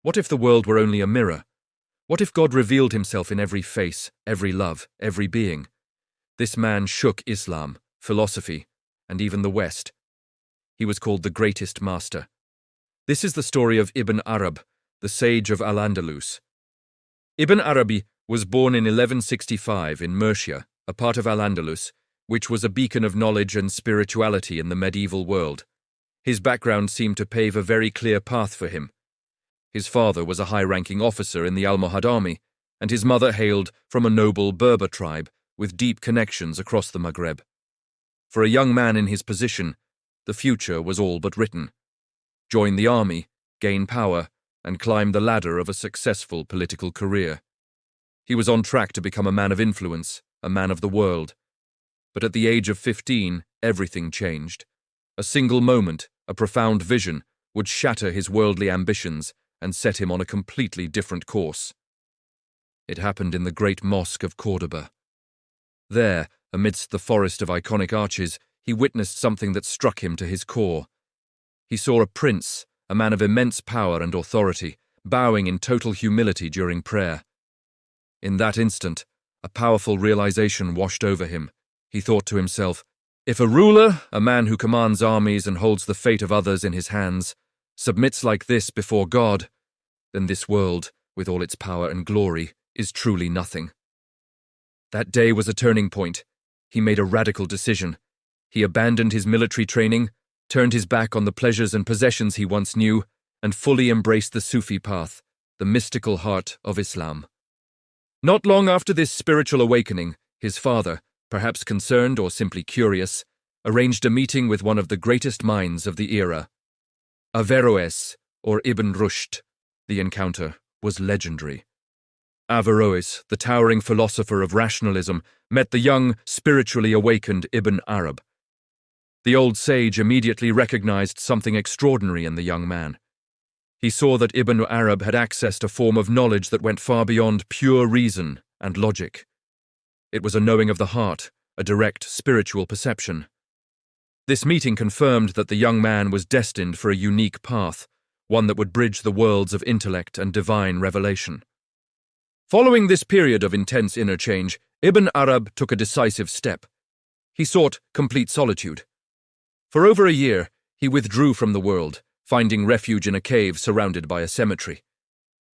What if the world were only a mirror? What if God revealed himself in every face, every love, every being? This man shook Islam, philosophy, and even the West. He was called the greatest master. This is the story of Ibn Arab, the sage of Al-Andalus. Ibn Arabi was born in 1165 in Murcia, a part of Al-Andalus, which was a beacon of knowledge and spirituality in the medieval world. His background seemed to pave a very clear path for him. His father was a high-ranking officer in the Almohad army, and his mother hailed from a noble Berber tribe with deep connections across the Maghreb. For a young man in his position, the future was all but written. Join the army, gain power, and climb the ladder of a successful political career. He was on track to become a man of influence, a man of the world. But at the age of 15, everything changed. A single moment, a profound vision, would shatter his worldly ambitions and set him on a completely different course. It happened in the great mosque of Cordoba. There, amidst the forest of iconic arches, he witnessed something that struck him to his core. He saw a prince, a man of immense power and authority, bowing in total humility during prayer. In that instant, a powerful realization washed over him. He thought to himself, if a ruler, a man who commands armies and holds the fate of others in his hands, submits like this before God, then this world, with all its power and glory, is truly nothing. That day was a turning point. He made a radical decision. He abandoned his military training, turned his back on the pleasures and possessions he once knew, and fully embraced the Sufi path, the mystical heart of Islam. Not long after this spiritual awakening, his father, perhaps concerned or simply curious, arranged a meeting with one of the greatest minds of the era, Averroes, or Ibn Rushd. The encounter was legendary. Averroes, the towering philosopher of rationalism, met the young, spiritually awakened Ibn Arab. The old sage immediately recognized something extraordinary in the young man. He saw that Ibn Arab had accessed a form of knowledge that went far beyond pure reason and logic. It was a knowing of the heart, a direct spiritual perception. This meeting confirmed that the young man was destined for a unique path, one that would bridge the worlds of intellect and divine revelation. Following this period of intense inner change, Ibn Arab took a decisive step. He sought complete solitude. For over a year, he withdrew from the world, finding refuge in a cave surrounded by a cemetery.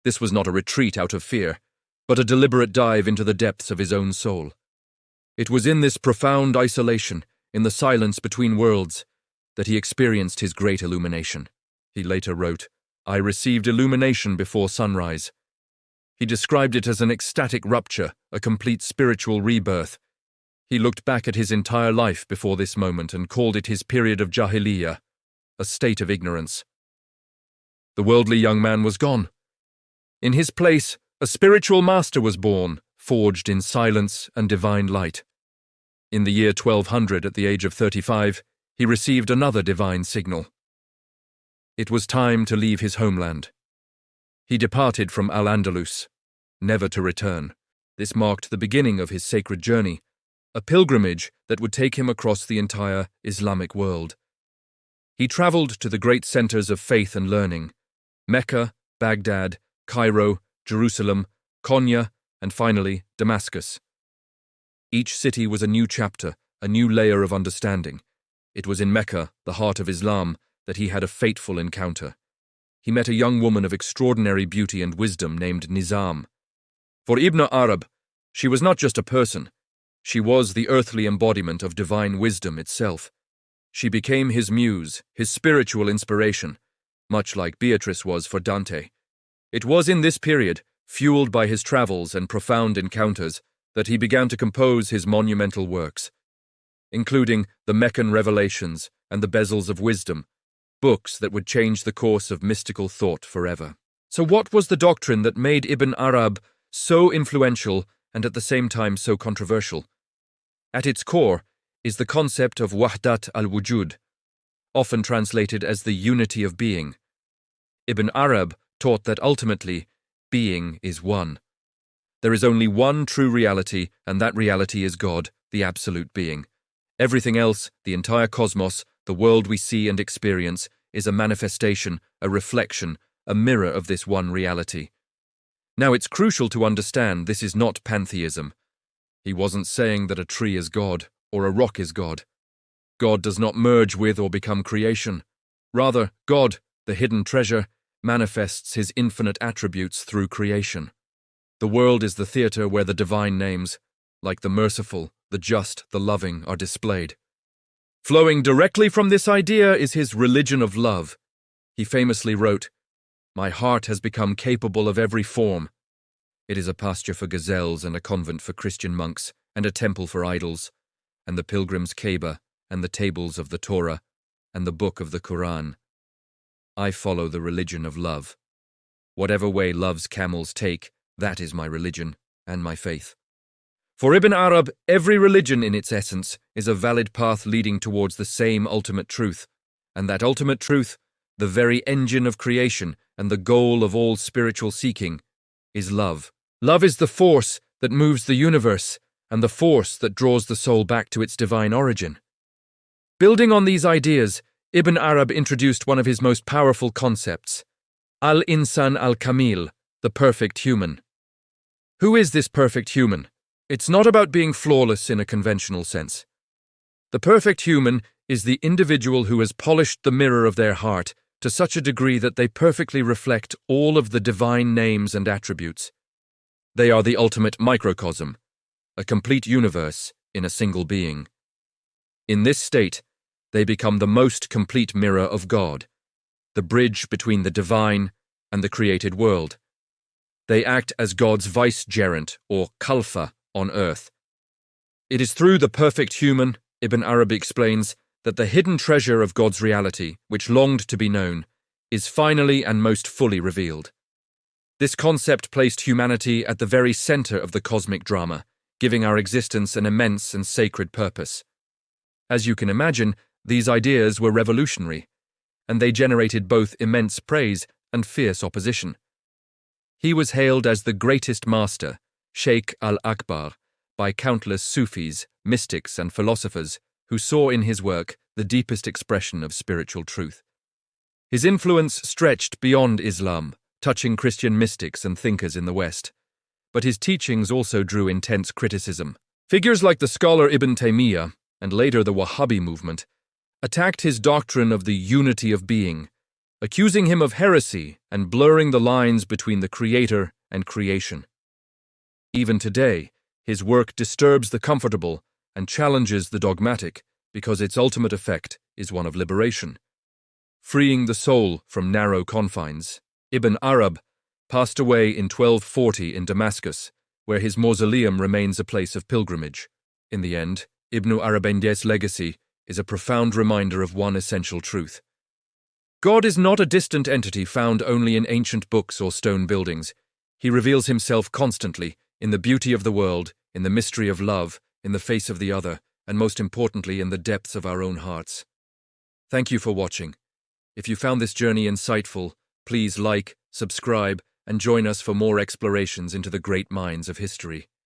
This was not a retreat out of fear, but a deliberate dive into the depths of his own soul. It was in this profound isolation, in the silence between worlds, that he experienced his great illumination. He later wrote, "I received illumination before sunrise." He described it as an ecstatic rupture, a complete spiritual rebirth. He looked back at his entire life before this moment and called it his period of Jahiliyyah, a state of ignorance. The worldly young man was gone. In his place, a spiritual master was born, forged in silence and divine light. In the year 1200, at the age of 35, he received another divine signal. It was time to leave his homeland. He departed from Al-Andalus, never to return. This marked the beginning of his sacred journey, a pilgrimage that would take him across the entire Islamic world. He traveled to the great centers of faith and learning: Mecca, Baghdad, Cairo, Jerusalem, Konya, and finally Damascus. Each city was a new chapter, a new layer of understanding. It was in Mecca, the heart of Islam, that he had a fateful encounter. He met a young woman of extraordinary beauty and wisdom named Nizam. For Ibn Arab, she was not just a person. She was the earthly embodiment of divine wisdom itself. She became his muse, his spiritual inspiration, much like Beatrice was for Dante. It was in this period, fueled by his travels and profound encounters, that he began to compose his monumental works, including the Meccan Revelations and the Bezels of Wisdom, books that would change the course of mystical thought forever. So what was the doctrine that made Ibn Arab so influential and at the same time so controversial? At its core is the concept of Wahdat al Wujud, often translated as the unity of being. Ibn Arab taught that ultimately, being is one. There is only one true reality, and that reality is God, the absolute being. Everything else, the entire cosmos, the world we see and experience, is a manifestation, a reflection, a mirror of this one reality. Now, it's crucial to understand this is not pantheism. He wasn't saying that a tree is God or a rock is God. God does not merge with or become creation. Rather, God, the hidden treasure, manifests his infinite attributes through creation. The world is the theater where the divine names, like the merciful, the just, the loving, are displayed. Flowing directly from this idea is his religion of love. He famously wrote, "My heart has become capable of every form." It is a pasture for gazelles and a convent for Christian monks, and a temple for idols, and the pilgrim's Kaaba, and the tables of the Torah, and the book of the Quran. I follow the religion of love. Whatever way love's camels take, that is my religion and my faith. For Ibn Arab, every religion in its essence is a valid path leading towards the same ultimate truth, and that ultimate truth, the very engine of creation and the goal of all spiritual seeking, is love. Love is the force that moves the universe and the force that draws the soul back to its divine origin. Building on these ideas, Ibn Arab introduced one of his most powerful concepts, al-Insan al-Kamil, the perfect human. Who is this perfect human? It's not about being flawless in a conventional sense. The perfect human is the individual who has polished the mirror of their heart to such a degree that they perfectly reflect all of the divine names and attributes. They are the ultimate microcosm, a complete universe in a single being. In this state, they become the most complete mirror of God, the bridge between the divine and the created world. They act as God's vicegerent, or Khalfa, on earth. It is through the perfect human, Ibn Arabi explains, that the hidden treasure of God's reality, which longed to be known, is finally and most fully revealed. This concept placed humanity at the very center of the cosmic drama, giving our existence an immense and sacred purpose. As you can imagine, these ideas were revolutionary, and they generated both immense praise and fierce opposition. He was hailed as the greatest master, Shaykh al-Akbar, by countless Sufis, mystics, and philosophers who saw in his work the deepest expression of spiritual truth. His influence stretched beyond Islam, touching Christian mystics and thinkers in the West, but his teachings also drew intense criticism. Figures like the scholar Ibn Taymiyyah, and later the Wahhabi movement, attacked his doctrine of the unity of being, accusing him of heresy and blurring the lines between the creator and creation. Even today, his work disturbs the comfortable and challenges the dogmatic because its ultimate effect is one of liberation. Freeing the soul from narrow confines, Ibn Arab passed away in 1240 in Damascus, where his mausoleum remains a place of pilgrimage. In the end, Ibn Arabi's legacy is a profound reminder of one essential truth. God is not a distant entity found only in ancient books or stone buildings. He reveals himself constantly, in the beauty of the world, in the mystery of love, in the face of the other, and most importantly in the depths of our own hearts. Thank you for watching. If you found this journey insightful, please like, subscribe, and join us for more explorations into the great minds of history.